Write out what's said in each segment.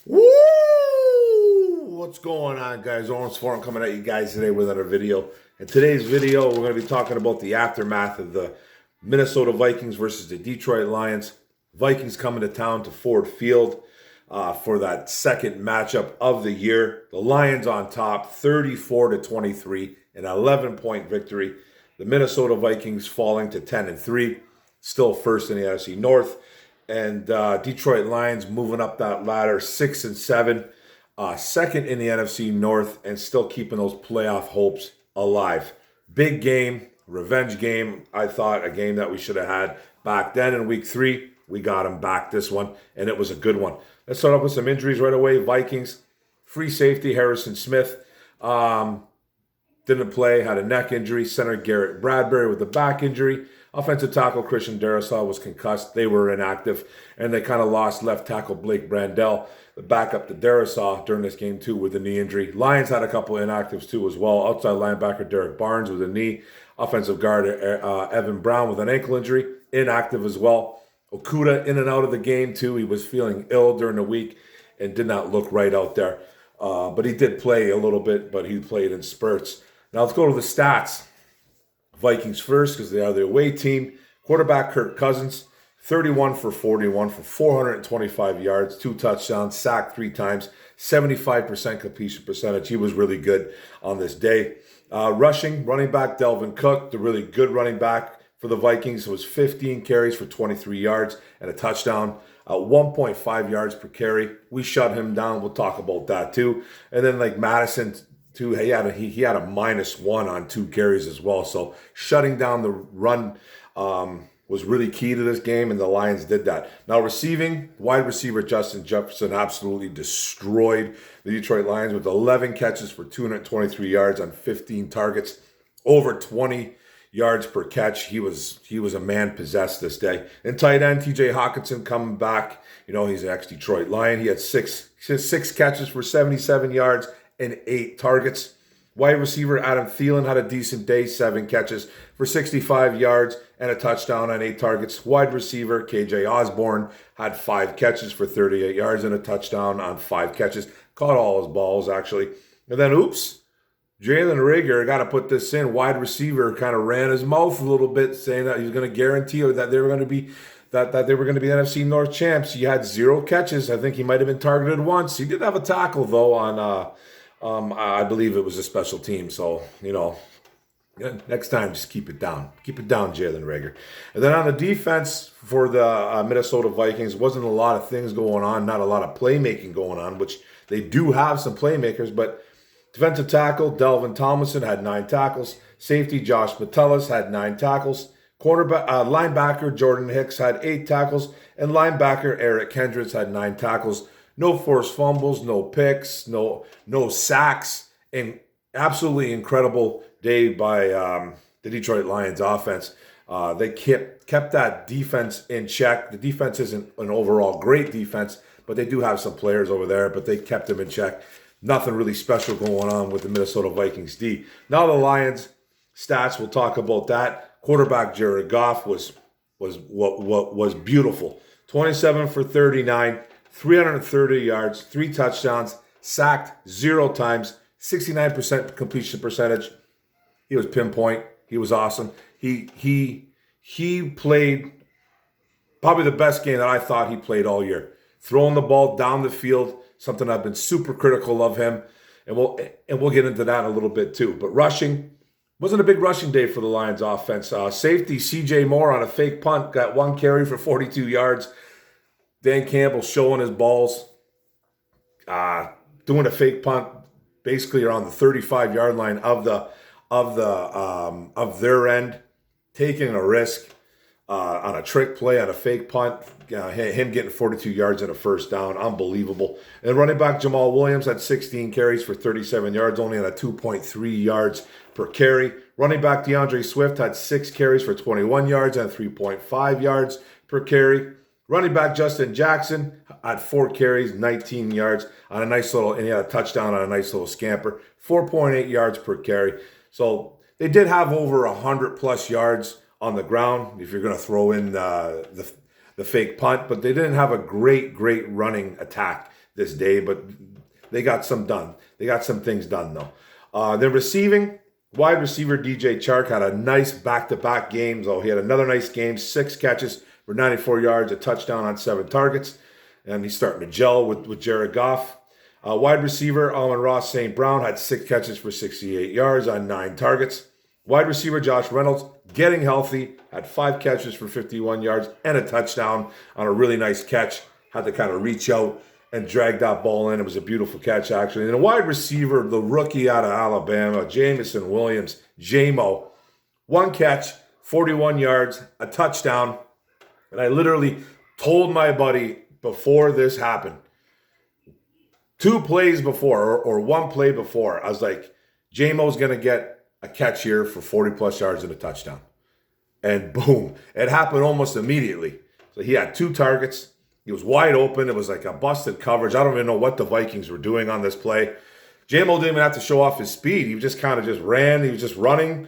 Woo! What's going on, guys? Orange Forum coming at you guys today with another video. In today's video, we're going to be talking about the aftermath of the Minnesota Vikings versus the Detroit Lions. Vikings coming to town to Ford Field for that second matchup of the year. The Lions on top, 34-23, an 11-point victory. The Minnesota Vikings falling to 10-3, still first in the NFC North. And Detroit Lions moving up that ladder, 6-7, second in the NFC North, and still keeping those playoff hopes alive. Big game, revenge game. I thought a game that we should have had back then in Week 3. We got them back this one, and it was a good one. Let's start off with some injuries right away. Vikings, free safety Harrison Smith didn't play, had a neck injury. Center Garrett Bradbury with a back injury. Offensive tackle Christian Darrisaw was concussed. They were inactive, and they kind of lost left tackle Blake Brandell, the backup to Darrisaw during this game too with a knee injury. Lions had a couple of inactives too as well. Outside linebacker Derek Barnes with a knee. Offensive guard Evan Brown with an ankle injury, inactive as well. Okudah in and out of the game too. He was feeling ill during the week and did not look right out there. But he did play a little bit, but he played in spurts. Now let's go to the stats. Vikings first because they are the away team. Quarterback Kirk Cousins, 31 for 41 for 425 yards, 2 touchdowns, sacked 3 times, 75% completion percentage. He was really good on this day. Rushing, running back Delvin Cook, the really good running back for the Vikings, was 15 carries for 23 yards and a touchdown. 1.5 yards per carry. We shut him down. We'll talk about that too. And then like Madison, too, he had a -1 on 2 carries as well. So shutting down the run was really key to this game, and the Lions did that. Now receiving, wide receiver Justin Jefferson absolutely destroyed the Detroit Lions with 11 catches for 223 yards on 15 targets, over 20 yards per catch. He was a man possessed this day. And tight end TJ Hawkinson coming back. You know, he's an ex-Detroit Lion. He had six catches for 77 yards and 8 targets. Wide receiver Adam Thielen had a decent day, 7 catches for 65 yards and a touchdown on 8 targets. Wide receiver KJ Osborne had 5 catches for 38 yards and a touchdown on 5 catches. Caught all his balls, actually. And then, Jalen Reagor, got to put this in. Wide receiver kind of ran his mouth a little bit, saying that he was going to guarantee that they were going to be that they were going to be NFC North champs. He had 0 catches. I think he might have been targeted once. He did have a tackle though on. I believe it was a special team. So, next time, just keep it down. Keep it down, Jalen Reagor. And then on the defense for the Minnesota Vikings, wasn't a lot of things going on, not a lot of playmaking going on, which they do have some playmakers. But defensive tackle Delvin Tomlinson had 9 tackles. Safety Josh Metellus had 9 tackles. Linebacker Jordan Hicks had 8 tackles. And linebacker Eric Kendricks had 9 tackles. No forced fumbles, no picks, no sacks, and absolutely incredible day by the Detroit Lions offense. They kept that defense in check. The defense isn't an overall great defense, but they do have some players over there, but they kept them in check. Nothing really special going on with the Minnesota Vikings D. Now the Lions stats, we'll talk about that. Quarterback Jared Goff was beautiful. 27 for 39. 330 yards, 3 touchdowns, sacked 0 times, 69% completion percentage. He was pinpoint. He was awesome. He played probably the best game that I thought he played all year. Throwing the ball down the field, something I've been super critical of him, and we'll get into that in a little bit too. But rushing, wasn't a big rushing day for the Lions offense. Safety C.J. Moore on a fake punt got 1 carry for 42 yards. Dan Campbell showing his balls, doing a fake punt, basically around the 35-yard line of their end, taking a risk on a trick play on a fake punt. Him getting 42 yards and a first down, unbelievable. And running back Jamal Williams had 16 carries for 37 yards, only on a 2.3 yards per carry. Running back DeAndre Swift had 6 carries for 21 yards and 3.5 yards per carry. Running back Justin Jackson had 4 carries, 19 yards on a nice little, and he had a touchdown on a nice little scamper, 4.8 yards per carry. So they did have over 100+ yards on the ground if you're going to throw in the fake punt, but they didn't have a great running attack this day, but they got some done. They got some things done, though. Then receiving, wide receiver DJ Chark had a nice back-to-back game, though. He had another nice game, 6 catches for 94 yards, a touchdown on 7 targets. And he's starting to gel with Jared Goff. Wide receiver Amon-Ra St. Brown had 6 catches for 68 yards on 9 targets. Wide receiver Josh Reynolds, getting healthy, had 5 catches for 51 yards and a touchdown on a really nice catch. Had to kind of reach out and drag that ball in. It was a beautiful catch, actually. And a wide receiver, the rookie out of Alabama, Jameson Williams, JMO, 1 catch, 41 yards, a touchdown. And I literally told my buddy before this happened, 2 plays before, or 1 play before, I was like, JMO's going to get a catch here for 40-plus yards and a touchdown. And boom, it happened almost immediately. So he had 2 targets. He was wide open. It was like a busted coverage. I don't even know what the Vikings were doing on this play. JMO didn't even have to show off his speed. He just kind of just ran. He was just running,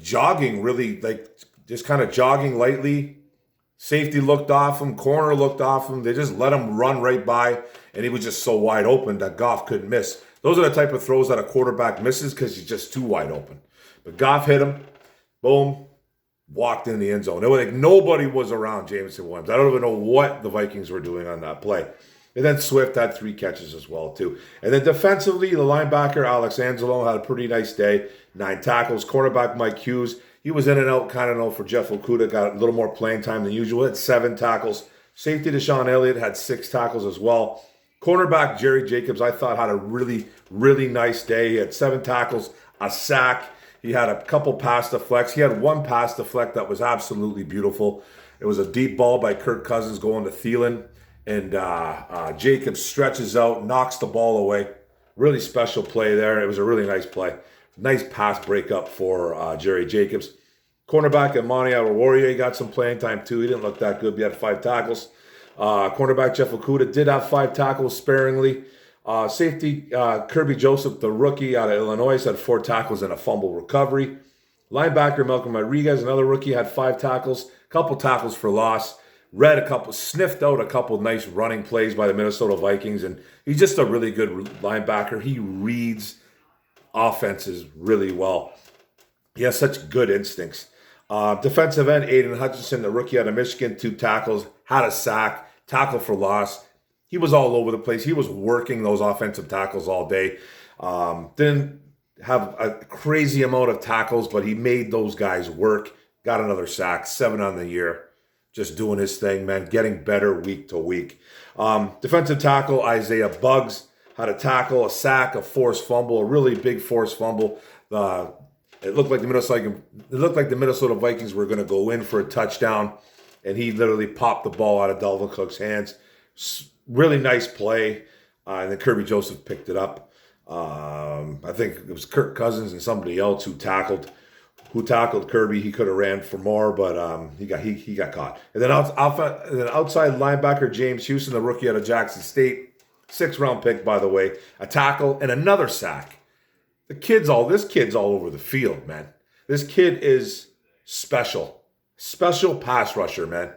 jogging really, like just kind of jogging lightly. Safety looked off him. Corner looked off him. They just let him run right by, and he was just so wide open that Goff couldn't miss. Those are the type of throws that a quarterback misses because he's just too wide open. But Goff hit him. Boom. Walked in the end zone. It was like nobody was around Jameson Williams. I don't even know what the Vikings were doing on that play. And then Swift had 3 catches as well, too. And then defensively, the linebacker, Alex Anzalone, had a pretty nice day. 9 tackles. Cornerback Mike Hughes, he was in and out, kind of know for Jeff Okudah, got a little more playing time than usual. Had 7 tackles. Safety Deshaun Elliott had 6 tackles as well. Cornerback Jerry Jacobs, I thought, had a really, really nice day. He had 7 tackles, a sack. He had a couple pass deflects. He had 1 pass deflect that was absolutely beautiful. It was a deep ball by Kirk Cousins going to Thielen. And Jacobs stretches out, knocks the ball away. Really special play there. It was a really nice play. Nice pass breakup for Jerry Jacobs. Cornerback Imani Oruwariye got some playing time too. He didn't look that good. He had 5 tackles. Cornerback Jeff Okudah did have 5 tackles sparingly. Safety Kirby Joseph, the rookie out of Illinois, had 4 tackles and a fumble recovery. Linebacker Malcolm Rodriguez, another rookie, had 5 tackles, couple tackles for loss. Sniffed out a couple nice running plays by the Minnesota Vikings, and he's just a really good linebacker. He reads offenses really well. He has such good instincts. Defensive end Aiden Hutchinson, the rookie out of Michigan, 2 tackles, had a sack, tackle for loss. He was all over the place. He was working those offensive tackles all day. Didn't have a crazy amount of tackles, but he made those guys work. Got another sack, 7 on the year. Just doing his thing, man. Getting better week to week. Defensive tackle Isaiah Buggs had a tackle, a sack, a forced fumble, a really big forced fumble. It looked like the Minnesota Vikings were going to go in for a touchdown, and he literally popped the ball out of Dalvin Cook's hands. Really nice play, and then Kirby Joseph picked it up. I think it was Kirk Cousins and somebody else who tackled Kirby. He could have ran for more, but he got caught. And then outside linebacker James Houston, the rookie out of Jackson State, 6th-round pick, by the way, a tackle and another sack. This kid's all over the field, man. This kid is special pass rusher, man.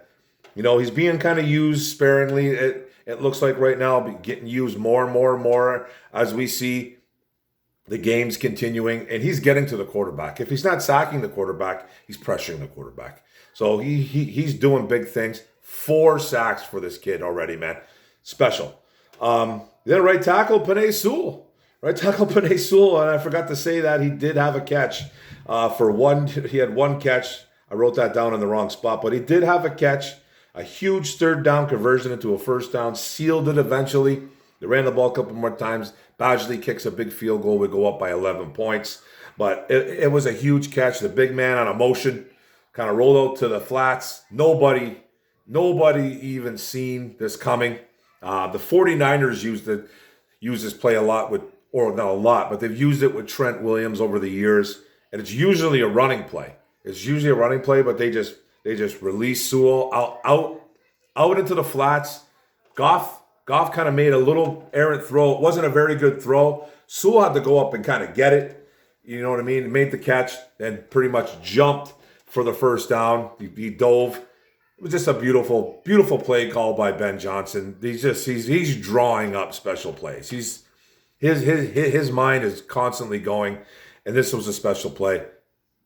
You know, he's being kind of used sparingly. It looks like right now getting used more and more and more as we see the games continuing, and he's getting to the quarterback. If he's not sacking the quarterback, he's pressuring the quarterback. So he's doing big things. 4 sacks for this kid already, man. Special. Then right tackle Penei Sewell. Right tackle Penei Sewell, and I forgot to say that he did have a catch. He had 1 catch. I wrote that down in the wrong spot, but he did have a catch. A huge 3rd down conversion into a 1st down. Sealed it eventually. They ran the ball a couple more times. Badgley kicks a big field goal. We go up by 11 points. But it was a huge catch. The big man on a motion kind of rolled out to the flats. Nobody even seen this coming. The 49ers use this play a lot not a lot, but they've used it with Trent Williams over the years. And it's usually a running play. But they just release Sewell out into the flats. Goff kind of made a little errant throw. It wasn't a very good throw. Sewell had to go up and kind of get it. You know what I mean? He made the catch and pretty much jumped for the 1st down. He dove. It was just a beautiful, beautiful play call by Ben Johnson. He's drawing up special plays. His mind is constantly going, and this was a special play.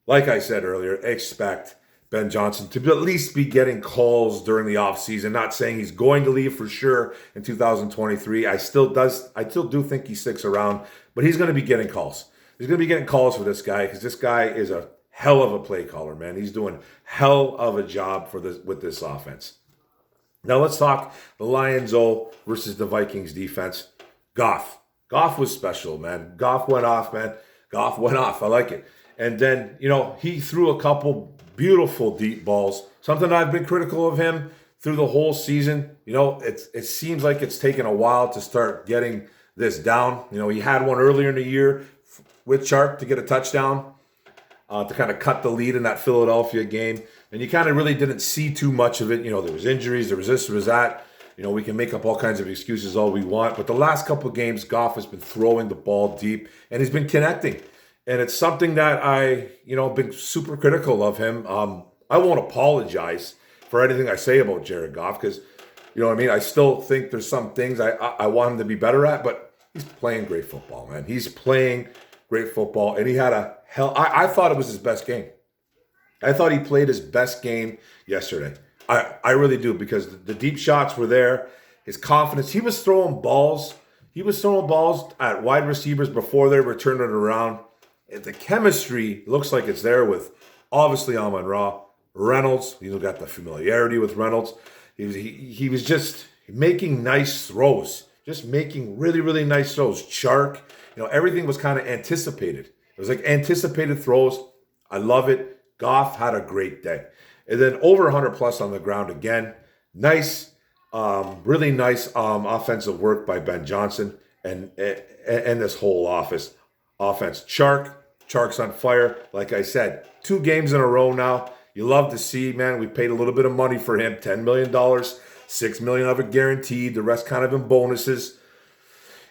Like I said earlier, expect Ben Johnson to at least be getting calls during the offseason. Not saying he's going to leave for sure in 2023. I still do think he sticks around, but he's going to be getting calls. He's going to be getting calls for this guy because this guy is a hell of a play caller, man. He's doing hell of a job with this offense. Now let's talk the Lions-O versus the Vikings defense. Goff was special, man. Goff went off, man. Goff went off. I like it. And then, he threw a couple beautiful deep balls. Something I've been critical of him through the whole season. It seems like it's taken a while to start getting this down. He had one earlier in the year with Chark to get a touchdown to kind of cut the lead in that Philadelphia game. And you kind of really didn't see too much of it. There was injuries, there was this, there was that. We can make up all kinds of excuses all we want. But the last couple of games, Goff has been throwing the ball deep, and he's been connecting. And it's something that I, been super critical of him. I won't apologize for anything I say about Jared Goff because, I still think there's some things I want him to be better at, but he's playing great football, man. He's playing great football, and he had I thought it was his best game. I thought he played his best game yesterday. I really do because the deep shots were there. His confidence, he was throwing balls. He was throwing balls at wide receivers before they were turning it around. The chemistry looks like it's there with, obviously, Amon-Ra. Reynolds, he's got the familiarity with Reynolds. He was just making nice throws. Just making really, really nice throws. Chark, everything was kind of anticipated. It was like anticipated throws. I love it. Goff had a great day. And then over 100 plus on the ground again. Nice, really nice offensive work by Ben Johnson and this whole offense. Chark's on fire. Like I said, 2 games in a row now. You love to see, man. We paid a little bit of money for him, $10 million, $6 million of it guaranteed, the rest kind of in bonuses.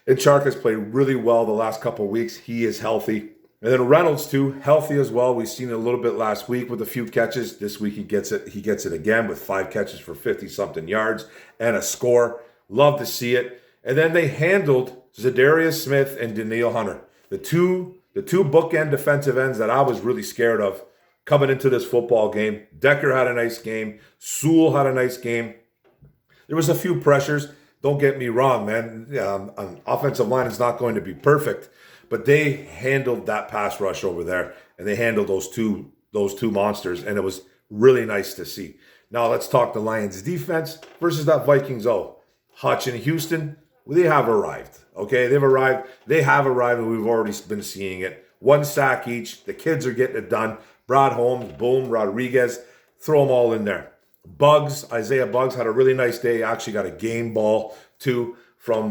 And Chark has played really well the last couple of weeks. He is healthy. And then Reynolds, too, healthy as well. We've seen it a little bit last week with a few catches. This week he gets it again with 5 catches for 50-something yards and a score. Love to see it. And then they handled Zadarius Smith and Danielle Hunter. The two bookend defensive ends that I was really scared of coming into this football game. Decker had a nice game. Sewell had a nice game. There was a few pressures. Don't get me wrong, man. An offensive line is not going to be perfect, but they handled that pass rush over there, and they handled those two monsters, and it was really nice to see. Now let's talk the Lions defense versus that Vikings-O. Hutch and Houston, they have arrived. Okay, they've arrived. They have arrived, and we've already been seeing it. 1 sack each. The kids are getting it done. Brad Holmes, boom, Rodriguez, throw them all in there. Isaiah Buggs had a really nice day. Actually got a game ball, too, from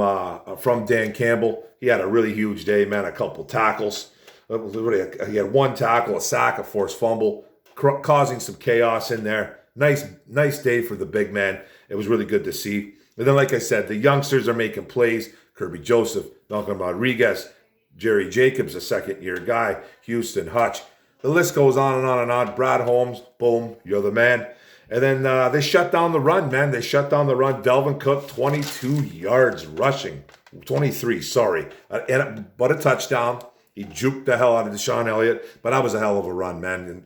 Dan Campbell. He had a really huge day, man, a couple tackles. He had 1 tackle, a sack, a forced fumble, causing some chaos in there. Nice day for the big man. It was really good to see. And then, like I said, the youngsters are making plays. Kirby Joseph, Duncan Rodriguez, Jerry Jacobs, a second-year guy, Houston, Hutch. The list goes on and on and on. Brad Holmes, boom, you're the man. And then they shut down the run, man. They shut down the run. Delvin Cook, 22 yards rushing. 23, sorry. But a touchdown. He juked the hell out of Deshaun Elliott. But that was a hell of a run, man.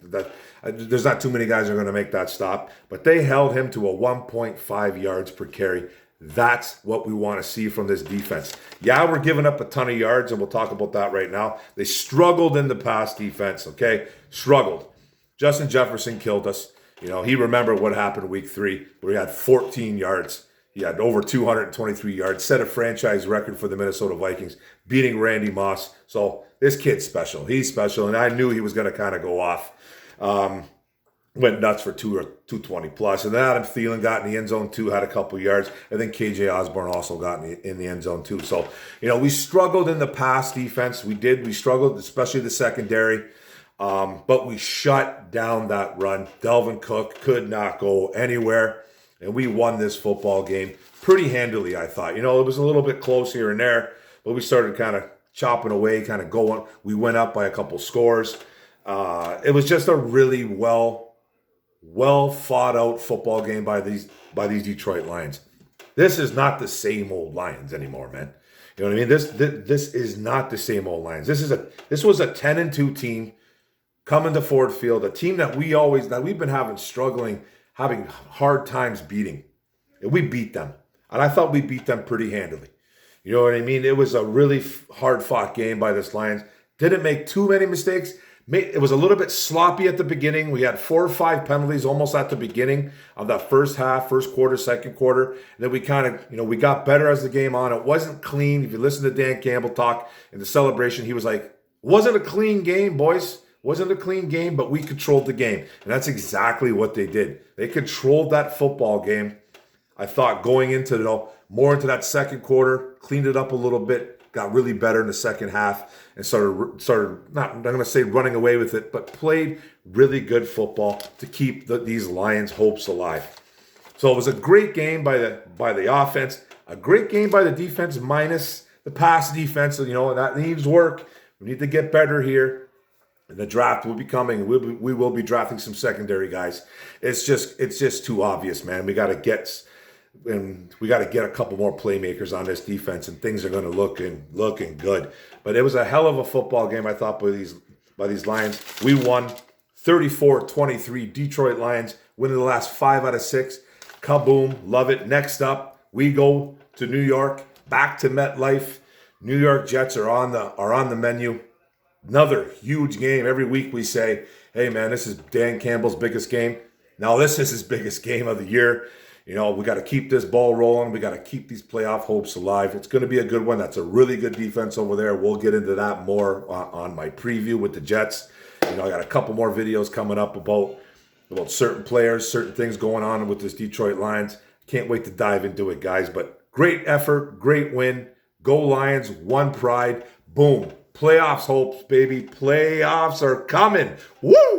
There's not too many guys who are going to make that stop. But they held him to a 1.5 yards per carry. That's what we want to see from this defense. Yeah, we're giving up a ton of yards, and we'll talk about that right now. They struggled in the pass defense, okay? Struggled. Justin Jefferson killed us. He remembered what happened week 3, where he had 14 yards. He had over 223 yards, set a franchise record for the Minnesota Vikings, beating Randy Moss. So this kid's special. He's special, and I knew he was going to kind of go off. Went nuts for 220 plus. And then Adam Thielen got in the end zone too, had a couple yards. I think KJ Osborne also got in the end zone too. So, we struggled in the pass defense. We did. We struggled, especially the secondary. But we shut down that run. Delvin Cook could not go anywhere. And we won this football game pretty handily, I thought. It was a little bit close here and there, but we started kind of chopping away, kind of going. We went up by a couple scores. It was just a really well well fought out football game by these Detroit Lions. This is not the same old Lions anymore, man. You know what I mean? This is not the same old Lions. This was a 10-2 team coming to Ford Field, a team that we've been having hard times beating. And we beat them. And I thought we beat them pretty handily. You know what I mean? It was a really hard fought game by this Lions. Didn't make too many mistakes. It was a little bit sloppy at the beginning. We had 4 or 5 penalties almost at the beginning of that first half, first quarter, second quarter. And then we kind of, we got better as the game on. It wasn't clean. If you listen to Dan Campbell talk in the celebration, he was like, wasn't a clean game, boys. Wasn't a clean game, but we controlled the game. And that's exactly what they did. They controlled that football game. I thought going into more into that second quarter, cleaned it up a little bit, got really better in the second half, and started not I'm going to say running away with it, but played really good football to keep these Lions' hopes alive. So it was a great game by the offense, a great game by the defense minus the pass defense. That needs work. We need to get better here. And the draft will be coming. We will be drafting some secondary guys. It's just too obvious, man. We got to get a couple more playmakers on this defense, and things are going to looking good. But it was a hell of a football game, I thought, by these Lions. We won 34-23. Detroit Lions winning the last 5 out of 6. Kaboom, love it. Next up, we go to New York, back to MetLife. New York Jets are on the menu. Another huge game. Every week we say, hey man, this is Dan Campbell's biggest game. Now this is his biggest game of the year. We got to keep this ball rolling. We got to keep these playoff hopes alive. It's going to be a good one. That's a really good defense over there. We'll get into that more on my preview with the Jets. I got a couple more videos coming up about certain players, certain things going on with this Detroit Lions. Can't wait to dive into it, guys. But great effort, great win. Go Lions, one pride. Boom. Playoffs hopes, baby. Playoffs are coming. Woo!